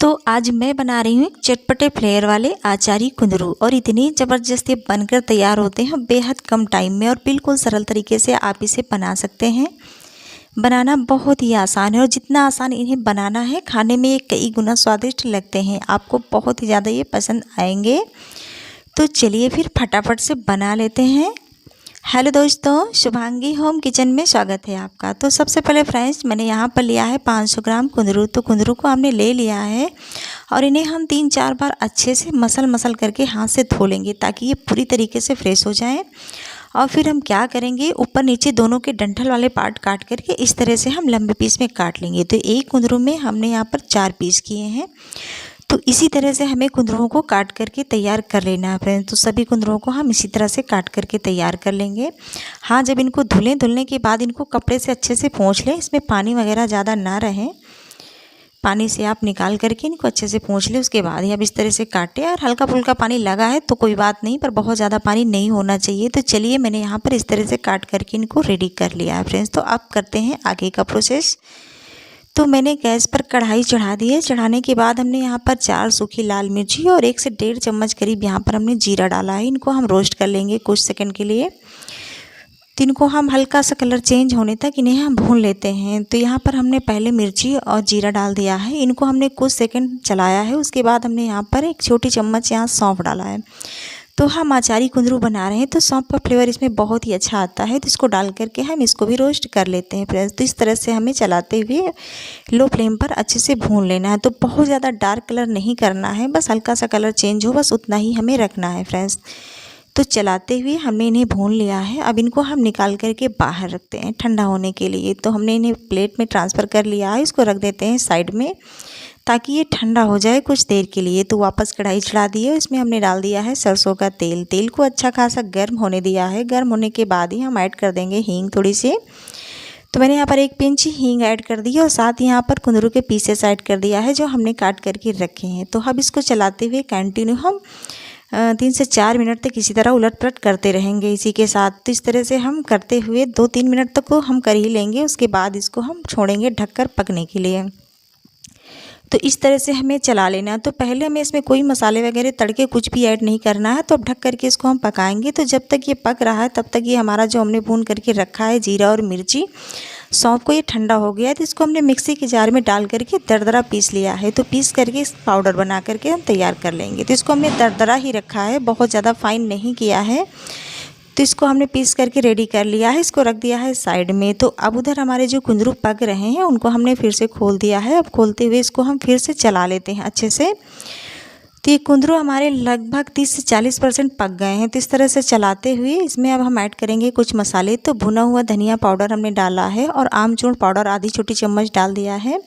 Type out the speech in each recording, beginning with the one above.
तो आज मैं बना रही हूँ एक चटपटे फ्लेवर वाले आचारी कुंदरू और इतनी ज़बरदस्त ये बनकर तैयार होते हैं बेहद कम टाइम में और बिल्कुल सरल तरीके से आप इसे बना सकते हैं। बनाना बहुत ही आसान है और जितना आसान इन्हें बनाना है खाने में ये कई गुना स्वादिष्ट लगते हैं। आपको बहुत ही ज़्यादा ये पसंद आएंगे। तो चलिए फिर फटाफट से बना लेते हैं। हेलो दोस्तों, शुभांगी होम किचन में स्वागत है आपका। तो सबसे पहले फ्रेंड्स मैंने यहाँ पर लिया है 500 ग्राम कुंदरू। तो कुंदरू को हमने ले लिया है और इन्हें हम 3-4 बार अच्छे से मसल करके हाथ से धो लेंगे ताकि ये पूरी तरीके से फ्रेश हो जाएं। और फिर हम क्या करेंगे, ऊपर नीचे दोनों के डंठल वाले पार्ट काट करके इस तरह से हम लंबे पीस में काट लेंगे। तो एक कुंदरू में हमने यहाँ पर 4 पीस किए हैं। तो इसी तरह से हमें कुंदरुओं को काट करके तैयार कर लेना है फ्रेंड्स। तो सभी कुंदरुओं को हम इसी तरह से काट करके तैयार कर लेंगे। हाँ, जब इनको धुलने के बाद इनको कपड़े से अच्छे से पोंछ लें। इसमें पानी वगैरह ज़्यादा ना रहे, पानी से आप निकाल करके इनको अच्छे से पोंछ लें। उसके बाद ही आप इस तरह से काटें। और हल्का फुल्का पानी लगा है तो कोई बात नहीं, पर बहुत ज़्यादा पानी नहीं होना चाहिए। तो चलिए मैंने यहाँ पर इस तरह से काट करके इनको रेडी कर लिया है फ्रेंड्स। तो अब करते हैं आगे का प्रोसेस। तो मैंने गैस पर कढ़ाई चढ़ा दी है। चढ़ाने के बाद हमने यहाँ पर 4 सूखी लाल मिर्ची और 1 से 1.5 चम्मच करीब यहाँ पर हमने जीरा डाला है। इनको हम रोस्ट कर लेंगे कुछ सेकंड के लिए। तो इनको हम हल्का सा कलर चेंज होने तक इन्हें हम भून लेते हैं। तो यहाँ पर हमने पहले मिर्ची और जीरा डाल दिया है। इनको हमने कुछ सेकंड चलाया है। उसके बाद हमने यहाँ पर 1 छोटी चम्मच यहाँ सौंफ डाला है। तो हम आचारी कुंदरू बना रहे हैं तो सौंफ का फ्लेवर इसमें बहुत ही अच्छा आता है। तो इसको डाल करके हम इसको भी रोस्ट कर लेते हैं फ्रेंड्स। तो इस तरह से हमें चलाते हुए लो फ्लेम पर अच्छे से भून लेना है। तो बहुत ज़्यादा डार्क कलर नहीं करना है, बस हल्का सा कलर चेंज हो, बस उतना ही हमें रखना है फ्रेंड्स। तो चलाते हुए हमने इन्हें भून लिया है। अब इनको हम निकाल करके बाहर रखते हैं ठंडा होने के लिए। तो हमने इन्हें प्लेट में ट्रांसफ़र कर लिया है। इसको रख देते हैं साइड में ताकि ये ठंडा हो जाए कुछ देर के लिए। तो वापस कढ़ाई चढ़ा दी है। इसमें हमने डाल दिया है सरसों का तेल। तेल को अच्छा खासा गर्म होने दिया है। गर्म होने के बाद ही हम ऐड कर देंगे हींग थोड़ी सी। तो मैंने यहाँ पर 1 पिंच हींग ऐड कर दी है और साथ ही यहाँ पर कुंदरू के पीसेस ऐड कर दिया है जो हमने काट करके रखे हैं। तो अब इसको चलाते हुए कंटिन्यू हम 3 से 4 मिनट तक इसी तरह उलट पलट करते रहेंगे इसी के साथ। तो इस तरह से हम करते हुए 2-3 मिनट तक को हम कर ही लेंगे। उसके बाद इसको हम छोड़ेंगे ढककर पकने के लिए। तो इस तरह से हमें चला लेना है। तो पहले हमें इसमें कोई मसाले वगैरह तड़के कुछ भी ऐड नहीं करना है। तो अब ढक करके इसको हम पकाएंगे। तो जब तक ये पक रहा है तब तक ये हमारा जो हमने भून करके रखा है जीरा और मिर्ची सौंफ को, ये ठंडा हो गया है। तो इसको हमने मिक्सी के जार में डाल करके दरदरा पीस लिया है। तो पीस करके इस पाउडर बना करके हम तैयार कर लेंगे। तो इसको हमने दरदरा ही रखा है, बहुत ज़्यादा फाइन नहीं किया है। तो इसको हमने पीस करके रेडी कर लिया है। इसको रख दिया है साइड में। तो अब उधर हमारे जो कुंदरू पक रहे हैं उनको हमने फिर से खोल दिया है। अब खोलते हुए इसको हम फिर से चला लेते हैं अच्छे से। तो ये कुंदरू हमारे लगभग 30 से 40% पक गए हैं। तो इस तरह से चलाते हुए इसमें अब हम ऐड करेंगे कुछ मसाले। तो भुना हुआ धनिया पाउडर हमने डाला है और आमचूर पाउडर आधी छोटी चम्मच डाल दिया है।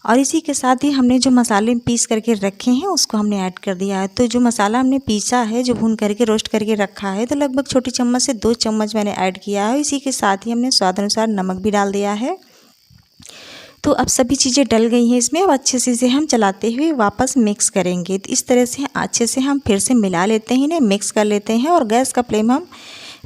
और इसी के साथ ही हमने जो मसाले पीस करके रखे हैं उसको हमने ऐड कर दिया है। तो जो मसाला हमने पीसा है, जो भून करके रोस्ट करके रखा है, तो लगभग छोटी चम्मच से 2 चम्मच मैंने ऐड किया है। इसी के साथ ही हमने स्वाद अनुसार नमक भी डाल दिया है। तो अब सभी चीज़ें डल गई हैं इसमें। अब अच्छे से इसे हम चलाते हुए वापस मिक्स करेंगे। तो इस तरह से अच्छे से हम फिर से मिला लेते हैं, इन्हें मिक्स कर लेते हैं। और गैस का फ्लेम हम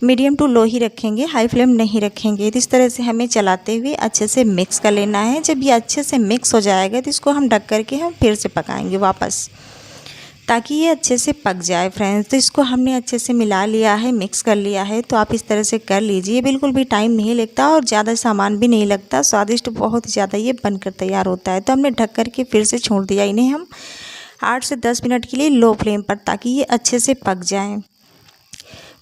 मीडियम टू लो ही रखेंगे, हाई फ्लेम नहीं रखेंगे। तो इस तरह से हमें चलाते हुए अच्छे से मिक्स कर लेना है। जब ये अच्छे से मिक्स हो जाएगा तो इसको हम ढक करके हम फिर से पकाएंगे वापस, ताकि ये अच्छे से पक जाए फ्रेंड्स। तो इसको हमने अच्छे से मिला लिया है, मिक्स कर लिया है। तो आप इस तरह से कर लीजिए, बिल्कुल भी टाइम नहीं लगता और ज़्यादा सामान भी नहीं लगता, स्वादिष्ट बहुत ज़्यादा ये बनकर तैयार होता है। तो हमने ढक करके फिर से छोड़ दिया इन्हें हम 8 से 10 मिनट के लिए लो फ्लेम पर, ताकि ये अच्छे से पक जाएँ।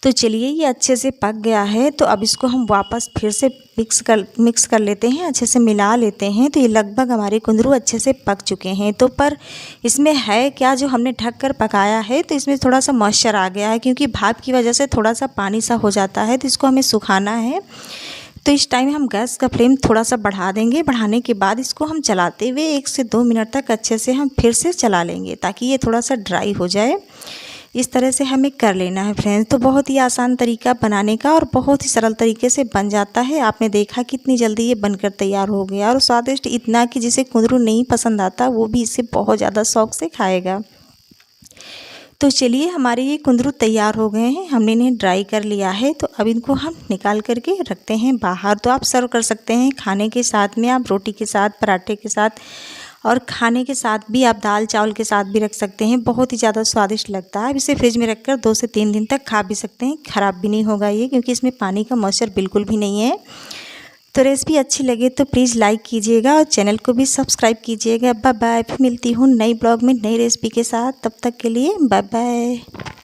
तो चलिए ये अच्छे से पक गया है। तो अब इसको हम वापस फिर से मिक्स कर लेते हैं, अच्छे से मिला लेते हैं। तो ये लगभग हमारे कुंदरू अच्छे से पक चुके हैं। तो पर इसमें है क्या, जो हमने ढक कर पकाया है तो इसमें थोड़ा सा मॉइस्चर आ गया है, क्योंकि भाप की वजह से थोड़ा सा पानी सा हो जाता है। तो इसको हमें सुखाना है। तो इस टाइम हम गैस का फ्लेम थोड़ा सा बढ़ा देंगे। बढ़ाने के बाद इसको हम चलाते हुए 1 से 2 मिनट तक अच्छे से हम फिर से चला लेंगे, ताकि ये थोड़ा सा ड्राई हो जाए। इस तरह से हमें कर लेना है फ्रेंड्स। तो बहुत ही आसान तरीका बनाने का और बहुत ही सरल तरीके से बन जाता है। आपने देखा कितनी जल्दी ये बनकर तैयार हो गया और स्वादिष्ट इतना कि जिसे कुंदरू नहीं पसंद आता वो भी इसे बहुत ज़्यादा शौक से खाएगा। तो चलिए हमारे ये कुंदरू तैयार हो गए हैं, हमने इन्हें ड्राई कर लिया है। तो अब इनको हम निकाल करके रखते हैं बाहर। तो आप सर्व कर सकते हैं खाने के साथ में, आप रोटी के साथ, पराठे के साथ और खाने के साथ भी आप दाल चावल के साथ भी रख सकते हैं, बहुत ही ज़्यादा स्वादिष्ट लगता है। अब इसे फ्रिज में रखकर 2 से 3 दिन तक खा भी सकते हैं, ख़राब भी नहीं होगा ये, क्योंकि इसमें पानी का मॉइस्चर बिल्कुल भी नहीं है। तो रेसिपी अच्छी लगे तो प्लीज़ लाइक कीजिएगा और चैनल को भी सब्सक्राइब कीजिएगा। Bye bye. फिर मिलती हूँ नई ब्लॉग में नई रेसिपी के साथ, तब तक के लिए बाय बाय।